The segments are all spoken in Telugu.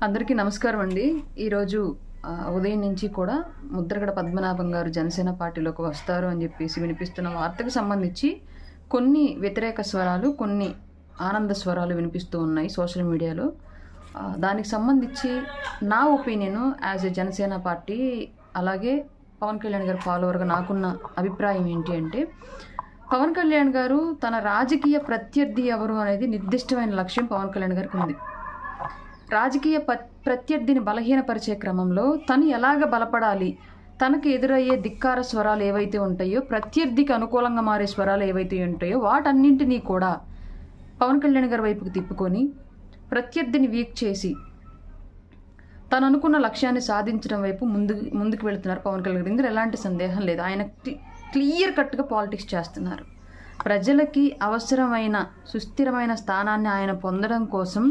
అందరికీ నమస్కారం అండి. ఈరోజు ఉదయం నుంచి కూడా ముద్రగడ పద్మనాభం గారు జనసేన పార్టీలోకి వస్తారు అని చెప్పేసి వినిపిస్తున్న వార్తకు సంబంధించి కొన్ని వ్యతిరేక స్వరాలు, కొన్ని ఆనంద స్వరాలు వినిపిస్తూ ఉన్నాయి సోషల్ మీడియాలో. దానికి సంబంధించి నా opinion as a Janasena party, అలాగే పవన్ కళ్యాణ్ గారు ఫాలోవర్గా నాకున్న అభిప్రాయం ఏంటి అంటే, పవన్ కళ్యాణ్ గారు తన రాజకీయ ప్రత్యర్థి ఎవరు అనేది నిర్దిష్టమైన లక్ష్యం పవన్ కళ్యాణ్ గారికి ఉంది. రాజకీయ ప్రత్యర్థిని బలహీనపరిచే క్రమంలో తను ఎలాగ బలపడాలి, తనకు ఎదురయ్యే ధిక్కార స్వరాలు ఏవైతే ఉంటాయో, ప్రత్యర్థికి అనుకూలంగా మారే స్వరాలు ఏవైతే ఉంటాయో వాటన్నింటినీ కూడా పవన్ కళ్యాణ్ గారి వైపుకి తిప్పుకొని ప్రత్యర్థిని వీక్ చేసి తను అనుకున్న లక్ష్యాన్ని సాధించడం వైపు ముందుకు వెళుతున్నారు పవన్ కళ్యాణ్ గారు. ఇందులో ఎలాంటి సందేహం లేదు. ఆయన క్లియర్ కట్గా పాలిటిక్స్ చేస్తున్నారు. ప్రజలకి అవసరమైన సుస్థిరమైన స్థానాన్ని ఆయన పొందడం కోసం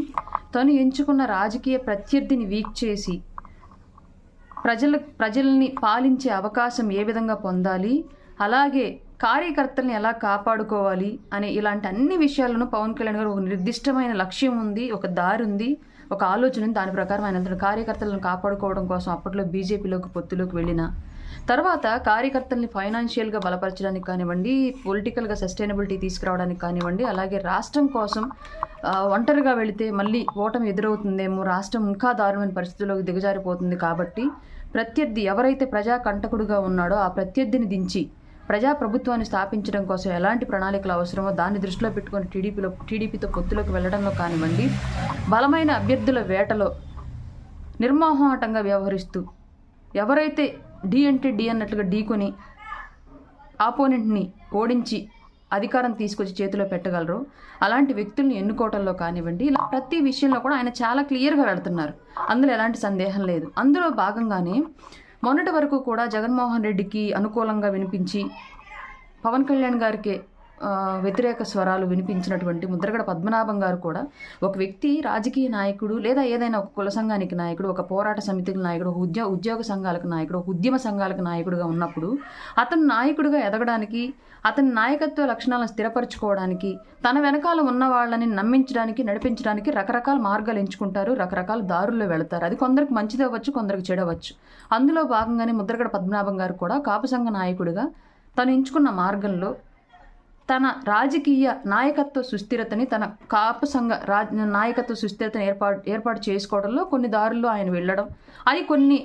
తను ఎంచుకున్న రాజకీయ ప్రత్యర్థిని వీక్ చేసి ప్రజల్ని పాలించే అవకాశం ఏ విధంగా పొందాలి, అలాగే కార్యకర్తల్ని ఎలా కాపాడుకోవాలి అనే ఇలాంటి అన్ని విషయాలను పవన్ కళ్యాణ్ గారు ఒక నిర్దిష్టమైన లక్ష్యం ఉంది, ఒక దారి ఉంది, ఒక ఆలోచన ఉంది. దాని ప్రకారం ఆయన కార్యకర్తలను కాపాడుకోవడం కోసం అప్పట్లో బీజేపీలోకి పొత్తులోకి వెళ్ళిన తర్వాత కార్యకర్తల్ని ఫైనాన్షియల్గా బలపరచడానికి కానివ్వండి, పొలిటికల్గా సస్టైనబిలిటీ తీసుకురావడానికి కానివ్వండి, అలాగే రాష్ట్రం కోసం ఒంటరిగా వెళితే మళ్ళీ ఓటమి ఎదురవుతుందేమో, రాష్ట్రం ఇంకా దారుణమైన పరిస్థితుల్లోకి దిగజారిపోతుంది కాబట్టి ప్రత్యర్థి ఎవరైతే ప్రజా కంటకుడుగా ఉన్నాడో ఆ ప్రత్యర్థిని దించి ప్రజాప్రభుత్వాన్ని స్థాపించడం కోసం ఎలాంటి ప్రణాళికలు అవసరమో దాన్ని దృష్టిలో పెట్టుకొని టీడీపీతో పొత్తులోకి వెళ్ళడంలో కానివ్వండి, బలమైన అభ్యర్థుల వేటలో నిర్మోహమాటంగా వ్యవహరిస్తూ ఎవరైతే డి అంటే డి అన్నట్లుగా ఢీకొని ఆపోనెంట్ని ఓడించి అధికారం తీసుకొచ్చి చేతిలో పెట్టగలరు అలాంటి వ్యక్తుల్ని ఎన్నుకోవటంలో కానివ్వండి, ఇలా ప్రతి విషయంలో కూడా ఆయన చాలా క్లియర్గా వెళుతున్నారు. అందులో ఎలాంటి సందేహం లేదు. అందులో భాగంగానే మొన్నటి వరకు కూడా జగన్మోహన్ రెడ్డికి అనుకూలంగా వినిపించి పవన్ కళ్యాణ్ గారికి వ్యతిరేక స్వరాలు వినిపించినటువంటి ముద్రగడ పద్మనాభం గారు కూడా ఒక వ్యక్తి రాజకీయ నాయకుడు, లేదా ఏదైనా ఒక కుల సంఘానికి నాయకుడు, ఒక పోరాట సమితికి నాయకుడు, ఒక ఉద్యోగ సంఘాలకు నాయకుడు, ఒక ఉద్యమ సంఘాలకు నాయకుడుగా ఉన్నప్పుడు అతను నాయకుడిగా ఎదగడానికి, అతని నాయకత్వ లక్షణాలను స్థిరపరచుకోవడానికి, తన వెనకాల ఉన్న వాళ్ళని నమ్మించడానికి, నడిపించడానికి రకరకాల మార్గాలు ఎంచుకుంటారు, రకరకాల దారుల్లో వెళతారు. అది కొందరికి మంచిది అవ్వచ్చు, కొందరికి చెడవచ్చు. అందులో భాగంగానే ముద్రగడ పద్మనాభం గారు కూడా కాపు సంఘ నాయకుడిగా తను ఎంచుకున్న మార్గంలో తన రాజకీయ నాయకత్వ సుస్థిరతని, తన కాపు సంఘ నాయకత్వ సుస్థిరతని ఏర్పాటు చేసుకోవడంలో కొన్ని దారుల్లో ఆయన వెళ్ళడం, అది కొన్ని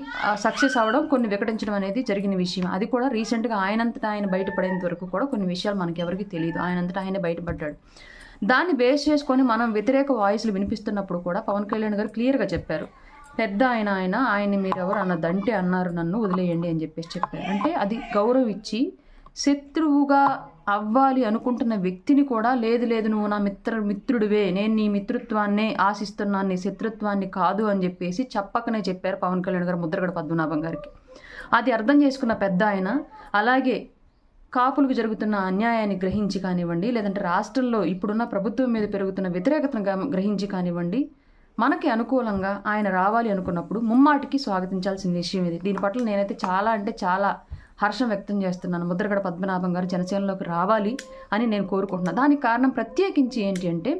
సక్సెస్ అవ్వడం, కొన్ని వికటించడం అనేది జరిగిన విషయం. అది కూడా రీసెంట్గా ఆయనంతటా ఆయన బయటపడేంత వరకు కూడా కొన్ని విషయాలు మనకి ఎవరికి తెలియదు. ఆయనంతటా ఆయన బయటపడ్డాడు. దాన్ని బేస్ చేసుకొని మనం వ్యతిరేక వాయిస్లు వినిపిస్తున్నప్పుడు కూడా పవన్ కళ్యాణ్ గారు క్లియర్గా చెప్పారు, పెద్ద ఆయన్ని మీరెవరు అన్నదంటే అన్నారు, నన్ను వదిలేయండి అని చెప్పారు. అంటే అది గౌరవం ఇచ్చి శత్రువుగా అవ్వాలి అనుకుంటున్న వ్యక్తిని కూడా లేదు నువ్వు నా మిత్రుడివే, నేను నీ మిత్రుత్వాన్నే ఆశిస్తున్నాను, నీ శత్రుత్వాన్ని కాదు అని చెప్పేసి చెప్పకనే చెప్పారు పవన్ కళ్యాణ్ గారు ముద్రగడ పద్మనాభం గారికి. అది అర్థం చేసుకున్న పెద్ద ఆయన, అలాగే కాపులకు జరుగుతున్న అన్యాయాన్ని గ్రహించి కానివ్వండి, లేదంటే రాష్ట్రంలో ఇప్పుడున్న ప్రభుత్వం మీద పెరుగుతున్న వ్యతిరేకతను గ్రహించి కానివ్వండి, మనకి అనుకూలంగా ఆయన రావాలి అనుకున్నప్పుడు ముమ్మాటికి స్వాగతించాల్సిన విషయం ఇది. దీని పట్ల నేనైతే చాలా హర్షం వ్యక్తం చేస్తున్నాను. ముద్రగడ పద్మనాభం గారు జనసేనలోకి రావాలి అని నేను కోరుకుంటున్నాను. దానికి కారణం ప్రత్యేకించి ఏంటి అంటే,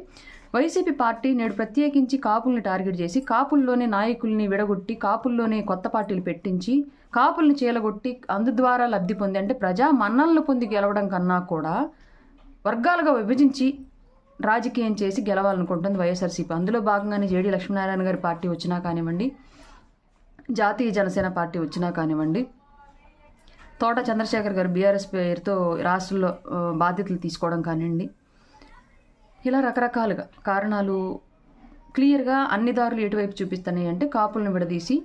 వైసీపీ పార్టీ నేడు ప్రత్యేకించి కాపుల్ని టార్గెట్ చేసి కాపుల్లోనే నాయకుల్ని విడగొట్టి కాపుల్లోనే కొత్త పార్టీలు పెట్టించి కాపుల్ని చీలగొట్టి అందుద్వారా లబ్ధి పొంది, అంటే ప్రజా మన్నలను పొంది గెలవడం కన్నా కూడా వర్గాలుగా విభజించి రాజకీయం చేసి గెలవాలనుకుంటుంది వైఎస్ఆర్సీపీ. అందులో భాగంగానే జేడీ లక్ష్మీనారాయణ గారి పార్టీ వచ్చినా కానివ్వండి, జాతీయ జనసేన పార్టీ వచ్చినా కానివ్వండి, తోట చంద్రశేఖర్ గారు బీఆర్ఎస్ పేరుతో రాష్ట్రంలో బాధ్యతలు తీసుకోవడం కానివ్వండి, ఇలా రకరకాలుగా కారణాలు క్లియర్గా అన్ని దారులు ఎటువైపు చూపిస్తున్నాయి అంటే కాపులను విడదీసి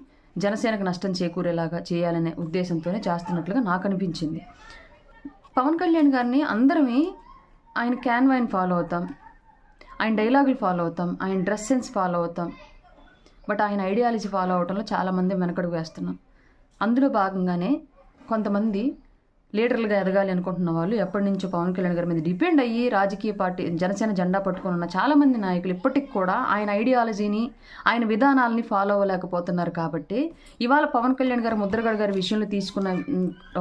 జనసేనకు నష్టం చేకూరేలాగా చేయాలనే ఉద్దేశంతోనే చేస్తున్నట్లుగా నాకు అనిపించింది. పవన్ కళ్యాణ్ గారిని అందరమే ఆయన క్యాన్వాయిని ఫాలో అవుతాం, ఆయన డైలాగులు ఫాలో అవుతాం, ఆయన డ్రెస్ సెన్స్ ఫాలో అవుతాం, బట్ ఆయన ఐడియాలజీ ఫాలో అవడంలో చాలామంది వెనకడుగు వేస్తున్నాం. అందులో భాగంగానే కొంతమంది లీడర్లుగా ఎదగాలి అనుకుంటున్న వాళ్ళు ఎప్పటి నుంచో పవన్ కళ్యాణ్ గారి మీద డిపెండ్ అయ్యి రాజకీయ పార్టీ జనసేన జెండా పట్టుకుని ఉన్న చాలామంది నాయకులు ఇప్పటికి కూడా ఆయన ఐడియాలజీని, ఆయన విధానాలని ఫాలో అవ్వలేకపోతున్నారు. కాబట్టి ఇవాళ పవన్ కళ్యాణ్ గారు ముద్రగడ గారి విషయంలో తీసుకున్న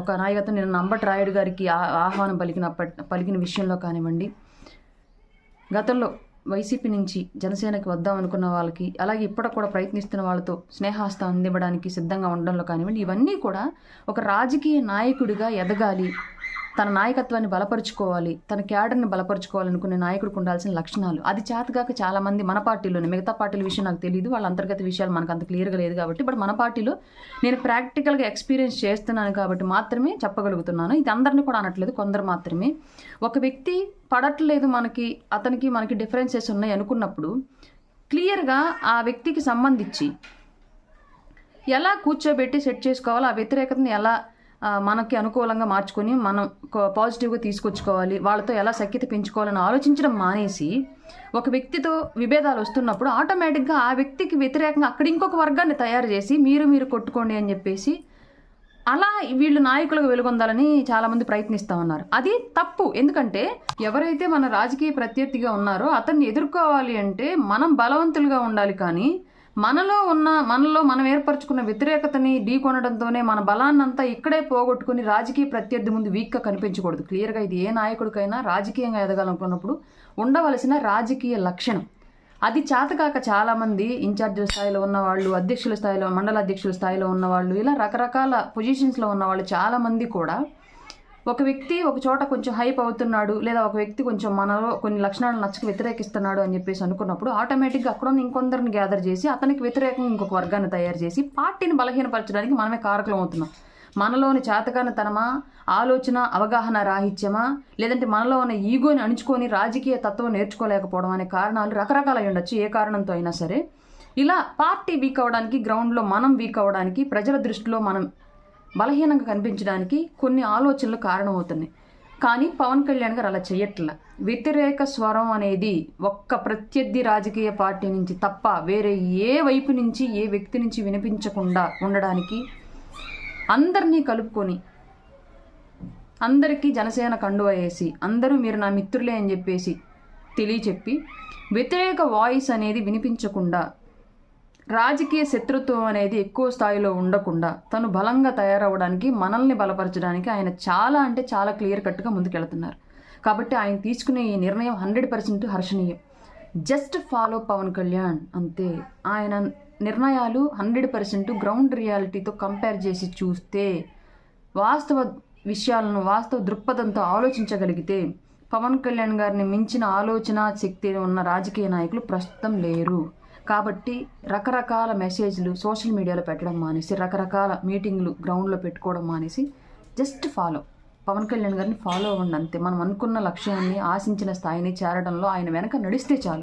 ఒక నాయకత్వం, నేను అంబటి రాయుడు గారికి ఆహ్వానం పలికిన విషయంలో కానివ్వండి, గతంలో వైసీపీ నుంచి జనసేనకి వద్దాం అనుకున్న వాళ్ళకి, అలాగే ఇప్పటికి కూడా ప్రయత్నిస్తున్న వాళ్ళతో స్నేహాస్తం అందివ్వడానికి సిద్ధంగా ఉండడంలో కానివ్వండి, ఇవన్నీ కూడా ఒక రాజకీయ నాయకుడిగా ఎదగాలి, తన నాయకత్వాన్ని బలపరుచుకోవాలి, తన క్యాడర్ని బలపరుచుకోవాలనుకునే నాయకుడికి ఉండాల్సిన లక్షణాలు. అది చేతగాక చాలామంది మన పార్టీలోనే, మిగతా పార్టీల విషయం నాకు తెలియదు, వాళ్ళ అంతర్గత విషయాలు మనకు అంత క్లియర్గా లేదు కాబట్టి, బట్ మన పార్టీలో నేను ప్రాక్టికల్గా ఎక్స్పీరియన్స్ చేస్తున్నాను కాబట్టి మాత్రమే చెప్పగలుగుతున్నాను. ఇది అందరినీ కూడా అనట్లేదు, కొందరు మాత్రమే. ఒక వ్యక్తి పడట్లేదు మనకి డిఫరెన్సెస్ ఉన్నాయి అనుకున్నప్పుడు క్లియర్గా ఆ వ్యక్తికి సంబంధించి ఎలా కూర్చోబెట్టి సెట్ చేసుకోవాలో, ఆ వ్యతిరేకతని ఎలా మనకి అనుకూలంగా మార్చుకొని మనం పాజిటివ్గా తీసుకొచ్చుకోవాలి, వాళ్ళతో ఎలా సఖ్యత పెంచుకోవాలని ఆలోచించడం మానేసి ఒక వ్యక్తితో విభేదాలు వస్తున్నప్పుడు ఆటోమేటిక్గా ఆ వ్యక్తికి వ్యతిరేకంగా అక్కడ ఇంకొక వర్గాన్ని తయారు చేసి మీరు కొట్టుకోండి అని చెప్పేసి అలా వీళ్ళు నాయకులకు వెలుగొందాలని చాలామంది ప్రయత్నిస్తూ ఉన్నారు. అది తప్పు. ఎందుకంటే ఎవరైతే మన రాజకీయ ప్రత్యర్థిగా ఉన్నారో అతన్ని ఎదుర్కోవాలి అంటే మనం బలవంతులుగా ఉండాలి, కానీ మనలో మనం ఏర్పరచుకున్న వ్యతిరేకతని ఢీకొనడంతోనే మన బలాన్నంతా ఇక్కడే పోగొట్టుకుని రాజకీయ ప్రత్యర్థి ముందు వీక్గా కనిపించకూడదు. క్లియర్గా ఇది ఏ నాయకుడికైనా రాజకీయంగా ఎదగాలనుకున్నప్పుడు ఉండవలసిన రాజకీయ లక్షణం. అది చేతకాక చాలామంది ఇన్ఛార్జీల స్థాయిలో ఉన్నవాళ్ళు, అధ్యక్షుల స్థాయిలో, మండల అధ్యక్షుల స్థాయిలో ఉన్నవాళ్ళు, ఇలా రకరకాల పొజిషన్స్లో ఉన్నవాళ్ళు చాలామంది కూడా ఒక వ్యక్తి ఒక చోట కొంచెం హైప్ అవుతున్నాడు, లేదా ఒక వ్యక్తి కొంచెం మనలో కొన్ని లక్షణాలు నచ్చక వ్యతిరేకిస్తున్నాడు అని చెప్పేసి అనుకున్నప్పుడు ఆటోమేటిక్గా అక్కడ ఉన్న ఇంకొందరిని గ్యాదర్ చేసి అతనికి వ్యతిరేకంగా ఇంకొక వర్గాన్ని తయారు చేసి పార్టీని బలహీనపరచడానికి మనమే కారకులం అవుతున్నాం. మనలోని చేతకానితనమా, ఆలోచన అవగాహన రాహిత్యమా, లేదంటే మనలో ఉన్న ఈగోని అణుచుకొని రాజకీయ తత్వం నేర్చుకోలేకపోవడం అనే కారణాలు రకరకాలై ఉండొచ్చు. ఏ కారణంతో అయినా సరే ఇలా పార్టీ వీక్ అవ్వడానికి, గ్రౌండ్లో మనం వీక్ అవ్వడానికి, ప్రజల దృష్టిలో మనం బలహీనంగా కనిపించడానికి కొన్ని ఆలోచనలు కారణమవుతున్నాయి. కానీ పవన్ కళ్యాణ్ గారు అలా చేయట్లా. వ్యతిరేక స్వరం అనేది ఒక్క ప్రత్యర్థి రాజకీయ పార్టీ నుంచి తప్ప వేరే ఏ వైపు నుంచి, ఏ వ్యక్తి నుంచి వినిపించకుండా ఉండడానికి అందరినీ కలుపుకొని, అందరికీ జనసేన కండువ వేసి, అందరూ మీరు నా మిత్రులే అని చెప్పేసి తెలియచెప్పి, వ్యతిరేక వాయిస్ అనేది వినిపించకుండా, రాజకీయ శత్రుత్వం అనేది ఎక్కువ స్థాయిలో ఉండకుండా తను బలంగా తయారవడానికి, మనల్ని బలపరచడానికి ఆయన చాలా అంటే చాలా క్లియర్ కట్గా ముందుకెళ్తున్నారు. కాబట్టి ఆయన తీసుకునే ఈ నిర్ణయం 100% హర్షణీయం. జస్ట్ ఫాలో పవన్ కళ్యాణ్ అంతే. ఆయన నిర్ణయాలు 100% గ్రౌండ్ రియాలిటీతో కంపేర్ చేసి చూస్తే, వాస్తవ విషయాలను వాస్తవ దృక్పథంతో ఆలోచించగలిగితే పవన్ కళ్యాణ్ గారిని మించిన ఆలోచన శక్తి ఉన్న రాజకీయ నాయకులు ప్రస్తుతం లేరు. కాబట్టి రకరకాల మెసేజ్లు సోషల్ మీడియాలో పెట్టడం మానేసి, రకరకాల మీటింగ్లు గ్రౌండ్లో పెట్టుకోవడం మానేసి జస్ట్ పవన్ కళ్యాణ్ గారిని ఫాలో అవ్వండి అంతే. మనం అనుకున్న లక్ష్యాన్ని, ఆశించిన స్థాయిని చేరడంలో ఆయన వెనక నడిస్తే చాలు.